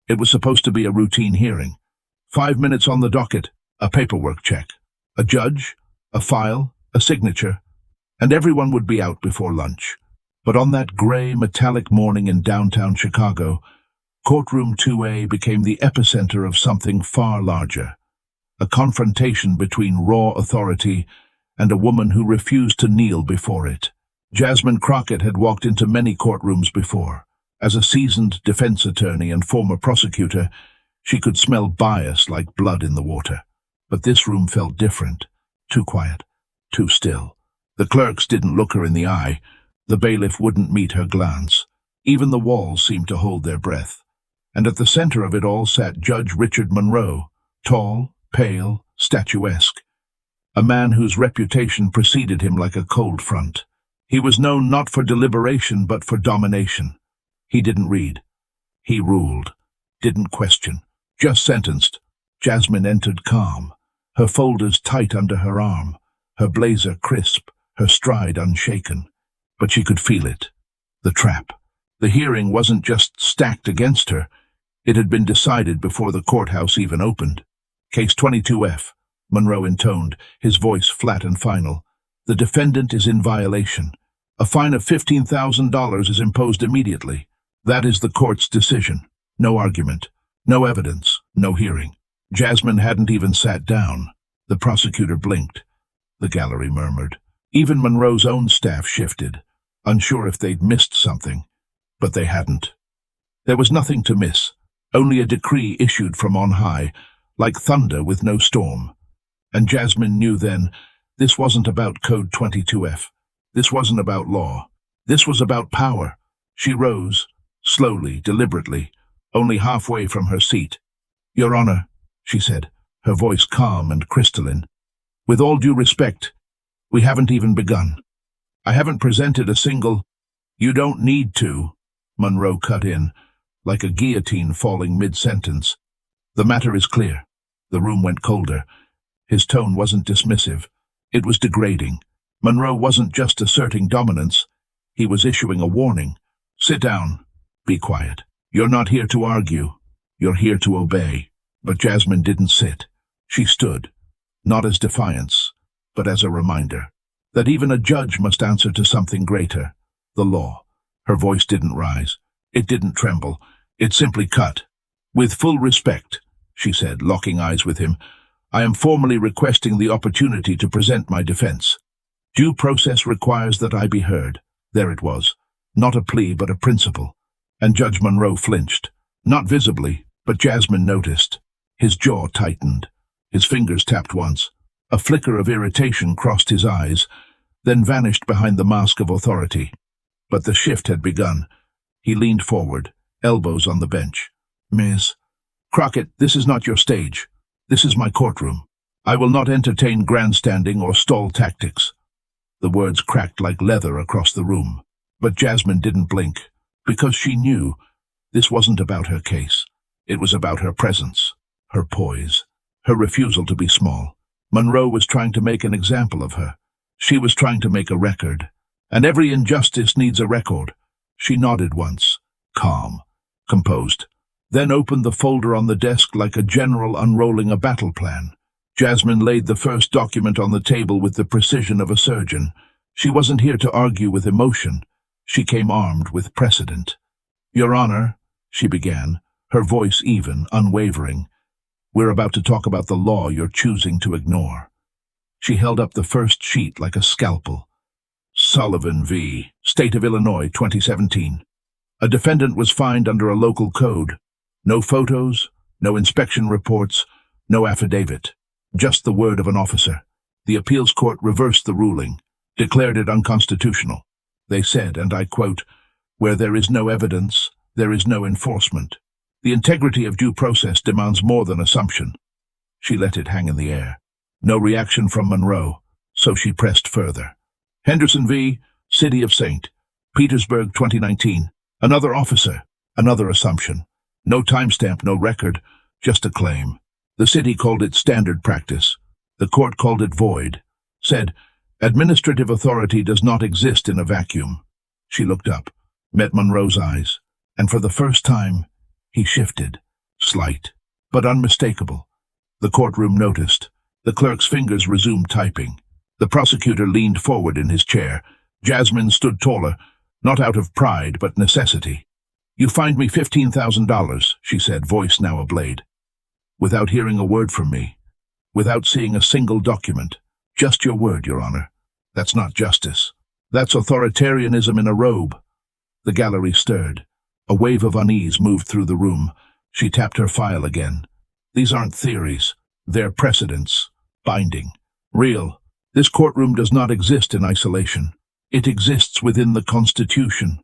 It was supposed to be a routine hearing. 5 minutes on the docket, a paperwork check, a judge, a file, a signature, and everyone would be out before lunch. But on that gray, metallic morning in downtown Chicago, Courtroom 2A became the epicenter of something far larger, a confrontation between raw authority and a woman who refused to kneel before it. Jasmine Crockett had walked into many courtrooms before. As a seasoned defense attorney and former prosecutor, she could smell bias like blood in the water. But this room felt different, too quiet, too still. The clerks didn't look her in the eye. The bailiff wouldn't meet her glance. Even the walls seemed to hold their breath. And at the center of it all sat Judge Richard Monroe, tall, pale, statuesque, a man whose reputation preceded him like a cold front. He was known not for deliberation but for domination. He didn't read. He ruled. Didn't question. Just sentenced. Jasmine entered calm, her folders tight under her arm, her blazer crisp, her stride unshaken. But she could feel it. The trap. The hearing wasn't just stacked against her. It had been decided before the courthouse even opened. Case 22F, Monroe intoned, his voice flat and final. The defendant is in violation. A fine of $15,000 is imposed immediately. That is the court's decision. No argument. No evidence. No hearing. Jasmine hadn't even sat down. The prosecutor blinked. The gallery murmured. Even Monroe's own staff shifted, unsure if they'd missed something. But they hadn't. There was nothing to miss, only a decree issued from on high, like thunder with no storm. And Jasmine knew then, this wasn't about Code 22F. This wasn't about law. This was about power. She rose, slowly, deliberately, only halfway from her seat. "Your Honor," she said, her voice calm and crystalline. "With all due respect, we haven't even begun. I haven't presented a single—" "You don't need to," Monroe cut in, like a guillotine falling mid-sentence. "The matter is clear." The room went colder. His tone wasn't dismissive. It was degrading. Monroe wasn't just asserting dominance. He was issuing a warning. "Sit down. Be quiet. You're not here to argue. You're here to obey." But Jasmine didn't sit. She stood, not as defiance, but as a reminder that even a judge must answer to something greater, the law. Her voice didn't rise. It didn't tremble. It simply cut. "With full respect," she said, locking eyes with him, "I am formally requesting the opportunity to present my defense. Due process requires that I be heard." There it was. Not a plea, but a principle. And Judge Monroe flinched. Not visibly, but Jasmine noticed. His jaw tightened. His fingers tapped once. A flicker of irritation crossed his eyes, then vanished behind the mask of authority. But the shift had begun. He leaned forward, elbows on the bench. "Ms. Crockett, this is not your stage. This is my courtroom. I will not entertain grandstanding or stall tactics." The words cracked like leather across the room. But Jasmine didn't blink, because she knew this wasn't about her case. It was about her presence, her poise, her refusal to be small. Monroe was trying to make an example of her. She was trying to make a record. And every injustice needs a record. She nodded once, calm, composed, then opened the folder on the desk like a general unrolling a battle plan. Jasmine laid the first document on the table with the precision of a surgeon. She wasn't here to argue with emotion. She came armed with precedent. "Your Honor," she began, her voice even, unwavering, "we're about to talk about the law you're choosing to ignore." She held up the first sheet like a scalpel. Sullivan v. State of Illinois, 2017. A defendant was fined under a local code. No photos, no inspection reports, no affidavit. Just the word of an officer. The appeals court reversed the ruling, declared it unconstitutional. They said, and I quote, "Where there is no evidence, there is no enforcement. The integrity of due process demands more than assumption." She let it hang in the air. No reaction from Monroe, so she pressed further. Henderson v. City of St. Petersburg, 2019. Another officer, another assumption. No timestamp, no record, just a claim. The city called it standard practice. The court called it void. Said, administrative authority does not exist in a vacuum. She looked up, met Monroe's eyes, and for the first time, he shifted. slight, but unmistakable. The courtroom noticed. The clerk's fingers resumed typing. The prosecutor leaned forward in his chair. Jasmine stood taller, not out of pride but necessity. "You fined me $15,000, she said, voice now ablade. "Without hearing a word from me. Without seeing a single document. Just your word, Your Honor. That's not justice. That's authoritarianism in a robe." The gallery stirred. A wave of unease moved through the room. She tapped her file again. "These aren't theories. They're precedents. Binding. Real. This courtroom does not exist in isolation. It exists within the Constitution."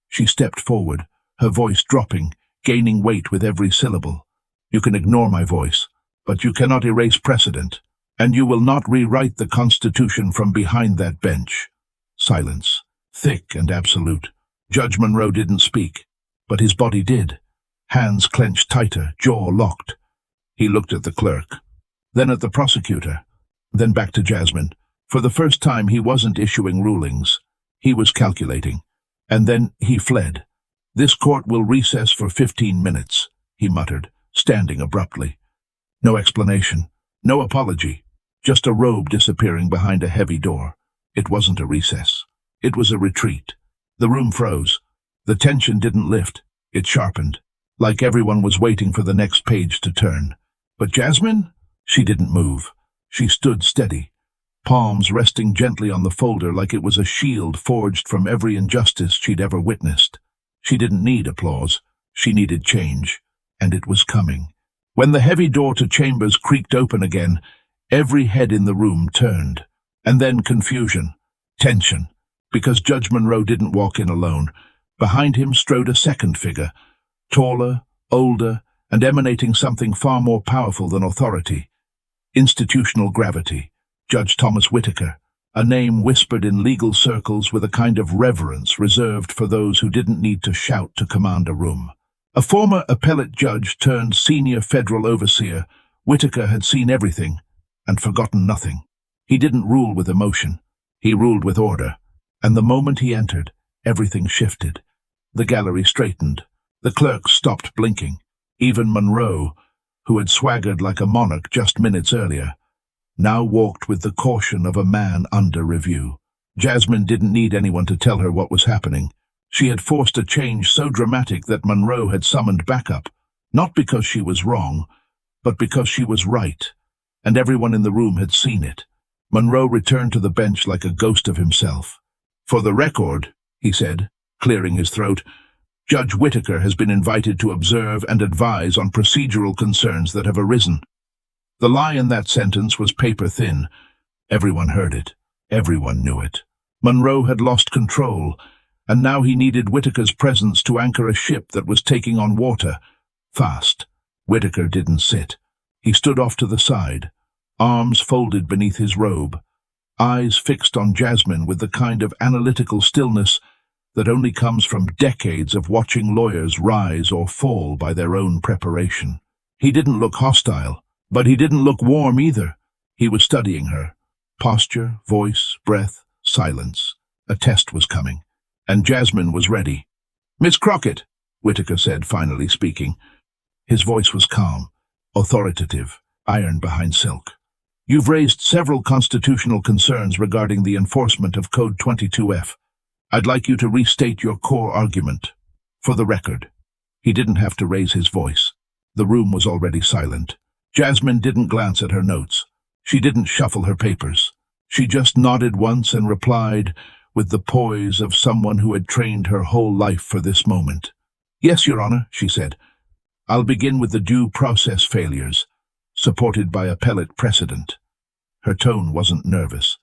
She stepped forward, her voice dropping, gaining weight with every syllable. "You can ignore my voice, but you cannot erase precedent, and you will not rewrite the Constitution from behind that bench." Silence, thick and absolute. Judge Monroe didn't speak, but his body did. Hands clenched tighter, jaw locked. He looked at the clerk, then at the prosecutor, then back to Jasmine. For the first time he wasn't issuing rulings. He was calculating. And then he fled. "This court will recess for 15 minutes, he muttered, standing abruptly. No explanation, no apology, just a robe disappearing behind a heavy door. It wasn't a recess. It was a retreat. The room froze. The tension didn't lift. It sharpened, like everyone was waiting for the next page to turn. But Jasmine? She didn't move. She stood steady, palms resting gently on the folder like it was a shield forged from every injustice she'd ever witnessed. She didn't need applause. She needed change, and it was coming. When the heavy door to chambers creaked open again, every head in the room turned. And then confusion, tension, because Judge Monroe didn't walk in alone. Behind him strode a second figure, taller, older, and emanating something far more powerful than authority. Institutional gravity. Judge Thomas Whitaker, a name whispered in legal circles with a kind of reverence reserved for those who didn't need to shout to command a room. A former appellate judge turned senior federal overseer, Whitaker had seen everything and forgotten nothing. He didn't rule with emotion. He ruled with order. And the moment he entered, everything shifted. The gallery straightened. The clerks stopped blinking. Even Monroe, who had swaggered like a monarch just minutes earlier, now walked with the caution of a man under review. Jasmine didn't need anyone to tell her what was happening. She had forced a change so dramatic that Monroe had summoned backup, not because she was wrong, but because she was right, and everyone in the room had seen it. Monroe returned to the bench like a ghost of himself. "For the record," he said, clearing his throat, "Judge Whitaker has been invited to observe and advise on procedural concerns that have arisen." The lie in that sentence was paper-thin. Everyone heard it. Everyone knew it. Monroe had lost control, and now he needed Whitaker's presence to anchor a ship that was taking on water. Fast. Whitaker didn't sit. He stood off to the side, arms folded beneath his robe, eyes fixed on Jasmine with the kind of analytical stillness that only comes from decades of watching lawyers rise or fall by their own preparation. He didn't look hostile, but he didn't look warm either. He was studying her. Posture, voice, breath, silence. A test was coming, and Jasmine was ready. "Miss Crockett," Whitaker said, finally speaking. His voice was calm, authoritative, iron behind silk. "You've raised several constitutional concerns regarding the enforcement of Code 22F. I'd like you to restate your core argument. For the record." He didn't have to raise his voice. The room was already silent. Jasmine didn't glance at her notes. She didn't shuffle her papers. She just nodded once and replied with the poise of someone who had trained her whole life for this moment. "Yes, Your Honor," she said. "I'll begin with the due process failures, supported by appellate precedent." Her tone wasn't nervous.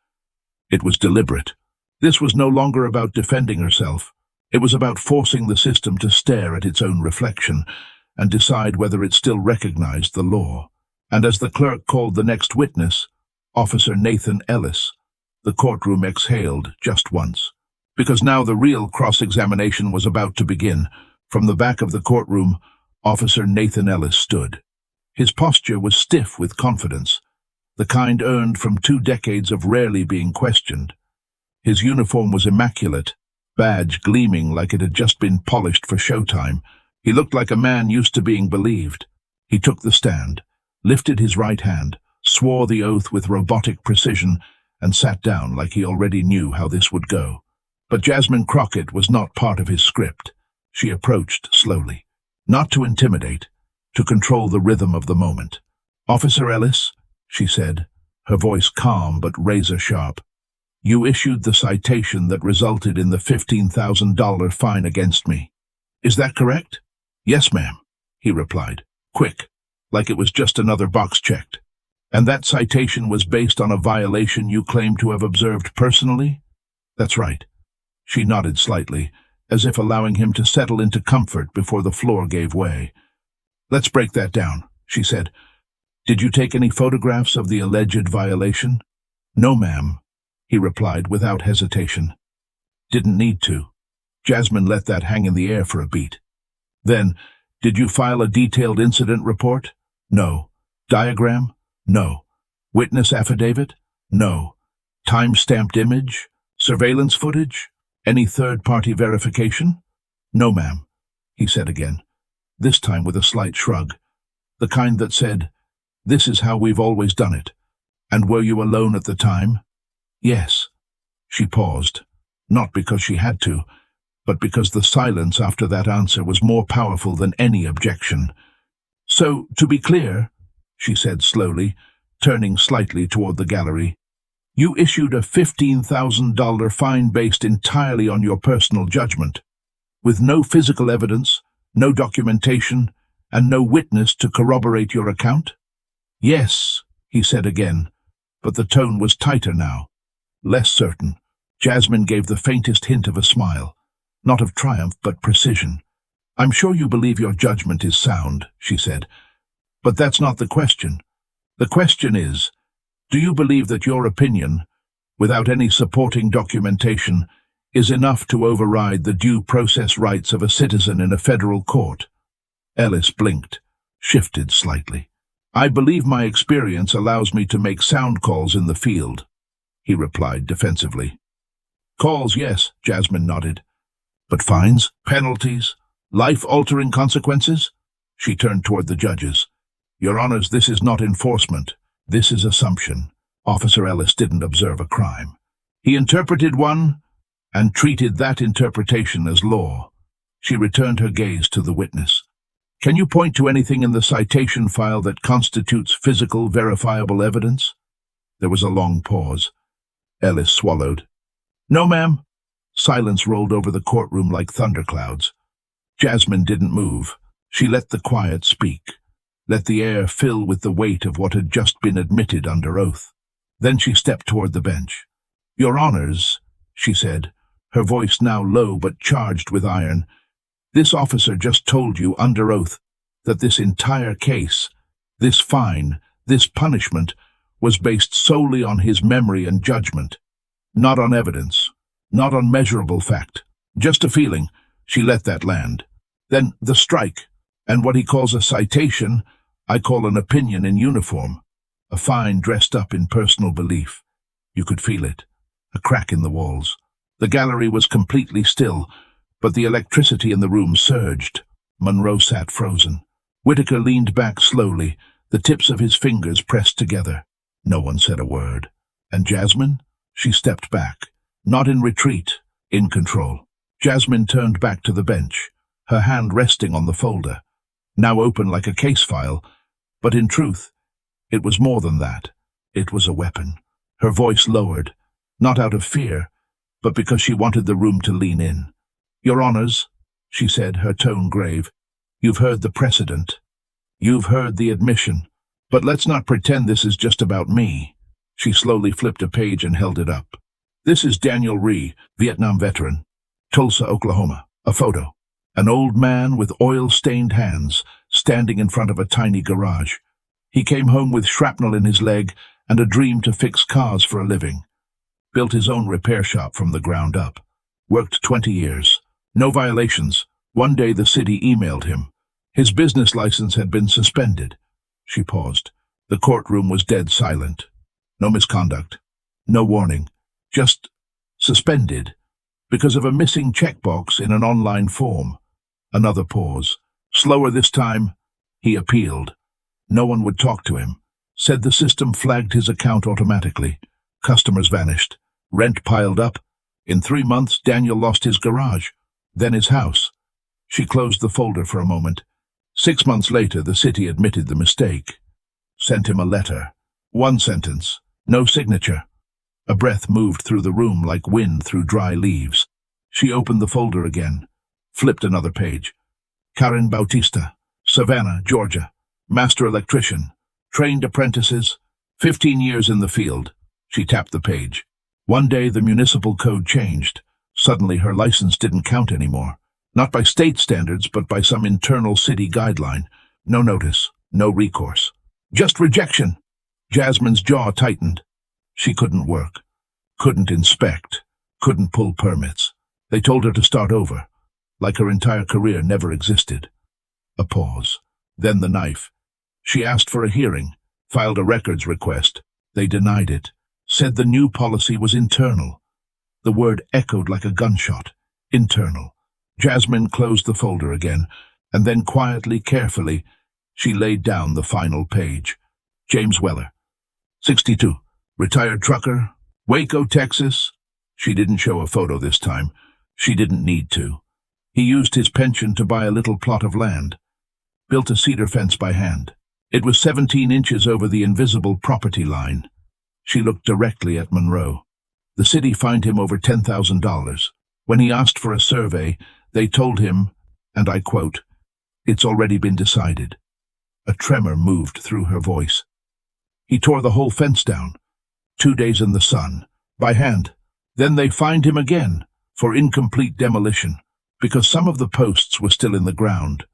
It was deliberate. This was no longer about defending herself. It was about forcing the system to stare at its own reflection and decide whether it still recognized the law. And as the clerk called the next witness, Officer Nathan Ellis, the courtroom exhaled just once. Because now the real cross-examination was about to begin. From the back of the courtroom, Officer Nathan Ellis stood. His posture was stiff with confidence, the kind earned from 2 decades of rarely being questioned. His uniform was immaculate, badge gleaming like it had just been polished for showtime. He looked like a man used to being believed. He took the stand, lifted his right hand, swore the oath with robotic precision, and sat down like he already knew how this would go. But Jasmine Crockett was not part of his script. She approached slowly, not to intimidate, to control the rhythm of the moment. "Officer Ellis," she said, her voice calm but razor-sharp, "you issued the citation that resulted in the $15,000 fine against me. Is that correct?" "Yes, ma'am," he replied, quick, like it was just another box checked. "And that citation was based on a violation you claim to have observed personally?" "That's right." She nodded slightly, as if allowing him to settle into comfort before the floor gave way. "Let's break that down," she said. "Did you take any photographs of the alleged violation?" "No, ma'am," he replied without hesitation. "Didn't need to." Jasmine let that hang in the air for a beat. "Then, did you file a detailed incident report?" "No." "Diagram?" "No." "Witness affidavit?" "No." "Time-stamped image? Surveillance footage? Any third-party verification?" "No, ma'am," he said again, this time with a slight shrug, the kind that said, "This is how we've always done it." "And were you alone at the time?" "Yes." She paused, not because she had to, but because the silence after that answer was more powerful than any objection. "So, to be clear," she said slowly, turning slightly toward the gallery, "you issued a $15,000 fine based entirely on your personal judgment, with no physical evidence, no documentation, and no witness to corroborate your account?" "Yes," he said again, but the tone was tighter now, less certain. Jasmine gave the faintest hint of a smile, not of triumph but precision. "I'm sure you believe your judgment is sound," she said, "but that's not the question. The question is, do you believe that your opinion, without any supporting documentation, is enough to override the due process rights of a citizen in a federal court?" Ellis blinked, shifted slightly. "I believe my experience allows me to make sound calls in the field," he replied defensively. "Calls, yes," Jasmine nodded. "But fines, penalties, life-altering consequences?" She turned toward the judges. "Your Honors, this is not enforcement. This is assumption. Officer Ellis didn't observe a crime. He interpreted one and treated that interpretation as law." She returned her gaze to the witness. "Can you point to anything in the citation file that constitutes physical, verifiable evidence?" There was a long pause. Ellis swallowed. "No, ma'am." Silence rolled over the courtroom like thunderclouds. Jasmine didn't move. She let the quiet speak, let the air fill with the weight of what had just been admitted under oath. Then she stepped toward the bench. "Your Honors," she said, her voice now low but charged with iron, "this officer just told you under oath that this entire case, this fine, this punishment, was based solely on his memory and judgment, not on evidence, not on measurable fact, just a feeling." She let that land. "Then the strike, and what he calls a citation, I call an opinion in uniform, a fine dressed up in personal belief." You could feel it, a crack in the walls. The gallery was completely still, but the electricity in the room surged. Monroe sat frozen. Whitaker leaned back slowly, the tips of his fingers pressed together. No one said a word. And Jasmine? She stepped back, not in retreat, in control. Jasmine turned back to the bench, her hand resting on the folder, now open like a case file, but in truth, it was more than that. It was a weapon. Her voice lowered, not out of fear, but because she wanted the room to lean in. "Your Honors," she said, her tone grave, "you've heard the precedent. You've heard the admission. But let's not pretend this is just about me." She slowly flipped a page and held it up. "This is Daniel Rhee, Vietnam veteran, Tulsa, Oklahoma. A photo. An old man with oil-stained hands, standing in front of a tiny garage. He came home with shrapnel in his leg and a dream to fix cars for a living. Built his own repair shop from the ground up. Worked 20 years. No violations. One day the city emailed him. His business license had been suspended." She paused. The courtroom was dead silent. No misconduct. No warning. Just suspended. Because of a missing checkbox in an online form. Another pause. Slower this time. He appealed. No one would talk to him. Said the system flagged his account automatically. Customers vanished. Rent piled up. In 3 months, Daniel lost his garage, then his house. She closed the folder for a moment. 6 months later, the city admitted the mistake. Sent him a letter. 1 sentence. No signature. A breath moved through the room like wind through dry leaves. She opened the folder again. Flipped another page. Karen Bautista, Savannah, Georgia. Master electrician. Trained apprentices. 15 years in the field. She tapped the page. One day the municipal code changed. Suddenly her license didn't count anymore. Not by state standards, but by some internal city guideline. No notice, no recourse. Just rejection. Jasmine's jaw tightened. She couldn't work, couldn't inspect, couldn't pull permits. They told her to start over, like her entire career never existed. A pause. Then the knife. She asked for a hearing, filed a records request. They denied it, said the new policy was internal. The word echoed like a gunshot. Internal. Jasmine closed the folder again, and then quietly, carefully, she laid down the final page. James Weller, 62, retired trucker, Waco, Texas. She didn't show a photo this time. She didn't need to. He used his pension to buy a little plot of land. Built a cedar fence by hand. It was 17 inches over the invisible property line. She looked directly at Monroe. The city fined him over $10,000. When he asked for a survey, they told him, and I quote, "It's already been decided." A tremor moved through her voice. He tore the whole fence down. 2 days in the sun, by hand. Then they fined him again for incomplete demolition, because some of the posts were still in the ground.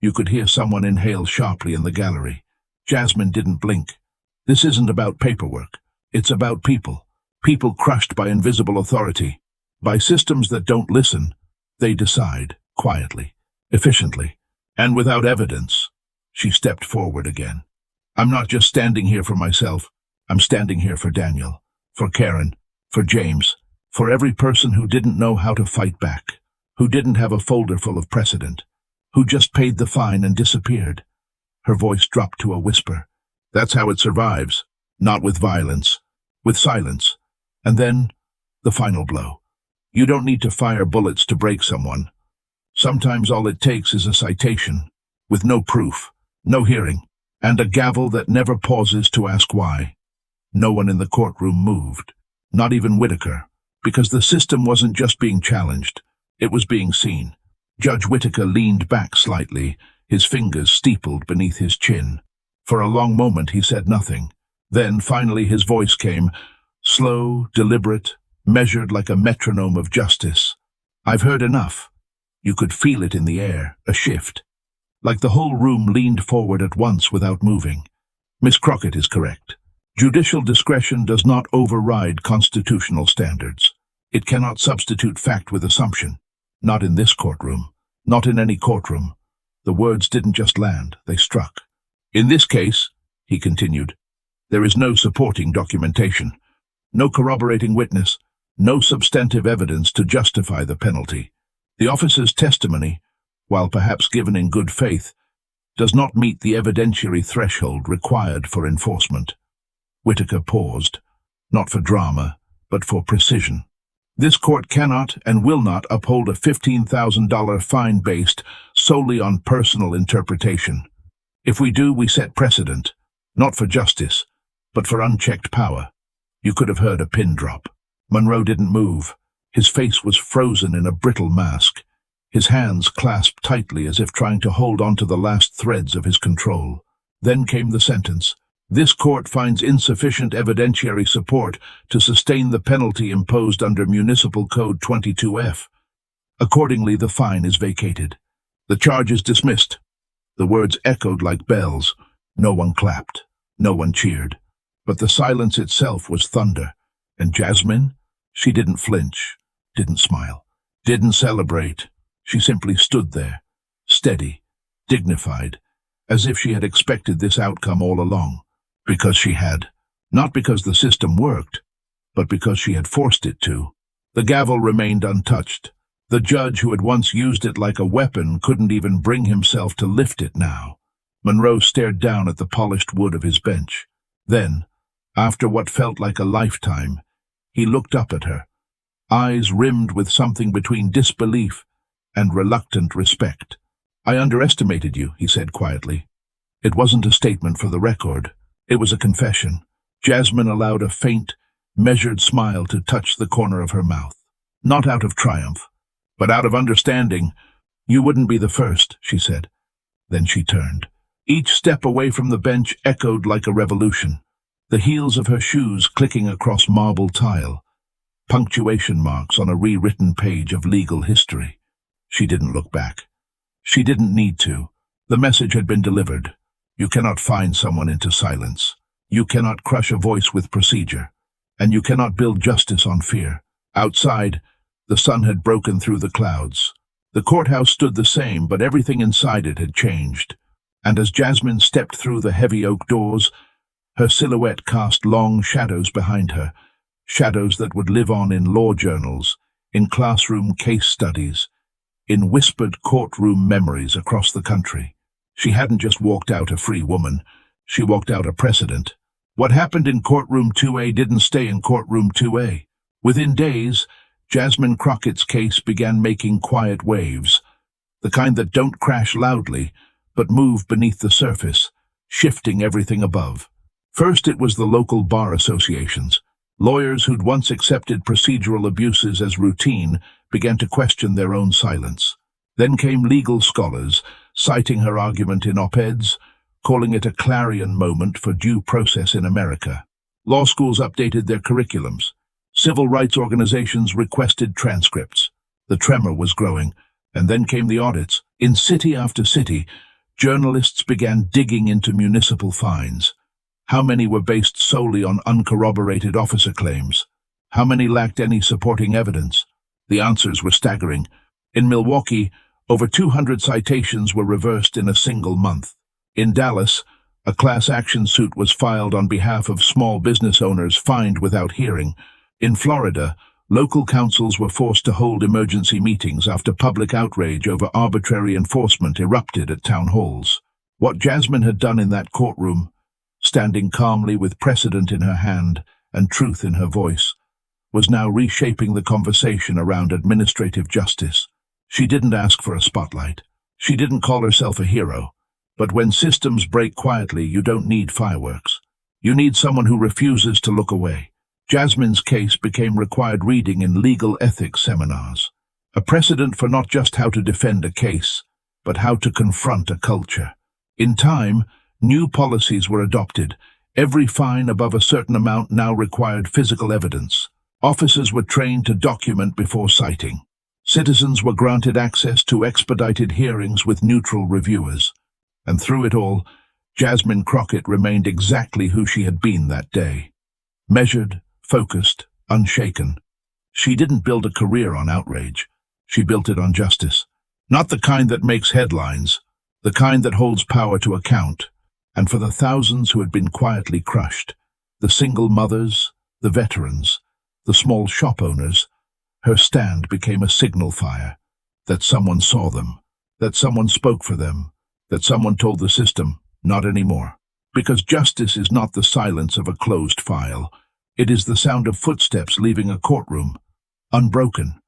You could hear someone inhale sharply in the gallery. Jasmine didn't blink. This isn't about paperwork. It's about people. People crushed by invisible authority. By systems that don't listen. They decide, quietly, efficiently, and without evidence. She stepped forward again. I'm not just standing here for myself. I'm standing here for Daniel, for Karen, for James, for every person who didn't know how to fight back, who didn't have a folder full of precedent, who just paid the fine and disappeared. Her voice dropped to a whisper. That's how it survives. Not with violence, with silence. And then, the final blow. You don't need to fire bullets to break someone. Sometimes all it takes is a citation, with no proof, no hearing, and a gavel that never pauses to ask why. No one in the courtroom moved, not even Whitaker, because the system wasn't just being challenged, it was being seen. Judge Whitaker leaned back slightly, his fingers steepled beneath his chin. For a long moment he said nothing. Then, finally, his voice came, slow, deliberate, measured like a metronome of justice. I've heard enough. You could feel it in the air, a shift. Like the whole room leaned forward at once without moving. Miss Crockett is correct. Judicial discretion does not override constitutional standards. It cannot substitute fact with assumption. Not in this courtroom. Not in any courtroom. The words didn't just land, they struck. In this case, he continued, there is no supporting documentation, no corroborating witness, no substantive evidence to justify the penalty. The officer's testimony, while perhaps given in good faith, does not meet the evidentiary threshold required for enforcement. Whitaker paused, not for drama, but for precision. This court cannot and will not uphold a $15,000 fine based solely on personal interpretation. If we do, we set precedent, not for justice, but for unchecked power. You could have heard a pin drop. Monroe didn't move. His face was frozen in a brittle mask, his hands clasped tightly as if trying to hold on to the last threads of his control. Then came the sentence. This court finds insufficient evidentiary support to sustain the penalty imposed under Municipal Code 22F. Accordingly, the fine is vacated. The charge is dismissed. The words echoed like bells. No one clapped. No one cheered. But the silence itself was thunder. And Jasmine? She didn't flinch, didn't smile, didn't celebrate. She simply stood there, steady, dignified, as if she had expected this outcome all along. Because she had. Not because the system worked, but because she had forced it to. The gavel remained untouched. The judge who had once used it like a weapon couldn't even bring himself to lift it now. Monroe stared down at the polished wood of his bench. Then, after what felt like a lifetime, he looked up at her, eyes rimmed with something between disbelief and reluctant respect. "I underestimated you," he said quietly. It wasn't a statement for the record. It was a confession. Jasmine allowed a faint, measured smile to touch the corner of her mouth. Not out of triumph, but out of understanding. "You wouldn't be the first," she said. Then she turned. Each step away from the bench echoed like a revolution, the heels of her shoes clicking across marble tile, punctuation marks on a rewritten page of legal history. She didn't look back. She didn't need to. The message had been delivered. You cannot find someone into silence. You cannot crush a voice with procedure. And you cannot build justice on fear. Outside, the sun had broken through the clouds. The courthouse stood the same, but everything inside it had changed. And as Jasmine stepped through the heavy oak doors, her silhouette cast long shadows behind her, shadows that would live on in law journals, in classroom case studies, in whispered courtroom memories across the country. She hadn't just walked out a free woman, she walked out a precedent. What happened in courtroom 2A didn't stay in courtroom 2A. Within days, Jasmine Crockett's case began making quiet waves, the kind that don't crash loudly, but move beneath the surface, shifting everything above. First it was the local bar associations. Lawyers who'd once accepted procedural abuses as routine began to question their own silence. Then came legal scholars, citing her argument in op-eds, calling it a clarion moment for due process in America. Law schools updated their curriculums. Civil rights organizations requested transcripts. The tremor was growing, and then came the audits. In city after city, journalists began digging into municipal fines. How many were based solely on uncorroborated officer claims? How many lacked any supporting evidence? The answers were staggering. In Milwaukee, over 200 citations were reversed in a single month. In Dallas, a class action suit was filed on behalf of small business owners fined without hearing. In Florida, local councils were forced to hold emergency meetings after public outrage over arbitrary enforcement erupted at town halls. What Jasmine had done in that courtroom, standing calmly with precedent in her hand and truth in her voice, was now reshaping the conversation around administrative justice. She didn't ask for a spotlight. She didn't call herself a hero. But when systems break quietly, you don't need fireworks. You need someone who refuses to look away. Jasmine's case became required reading in legal ethics seminars, a precedent for not just how to defend a case, but how to confront a culture. In time, new policies were adopted. Every fine above a certain amount now required physical evidence. Officers were trained to document before citing. Citizens were granted access to expedited hearings with neutral reviewers. And through it all, Jasmine Crockett remained exactly who she had been that day. Measured, focused, unshaken. She didn't build a career on outrage. She built it on justice. Not the kind that makes headlines, the kind that holds power to account. And for the thousands who had been quietly crushed, the single mothers, the veterans, the small shop owners, her stand became a signal fire, that someone saw them, that someone spoke for them, that someone told the system, not anymore. Because justice is not the silence of a closed file. It is the sound of footsteps leaving a courtroom, unbroken,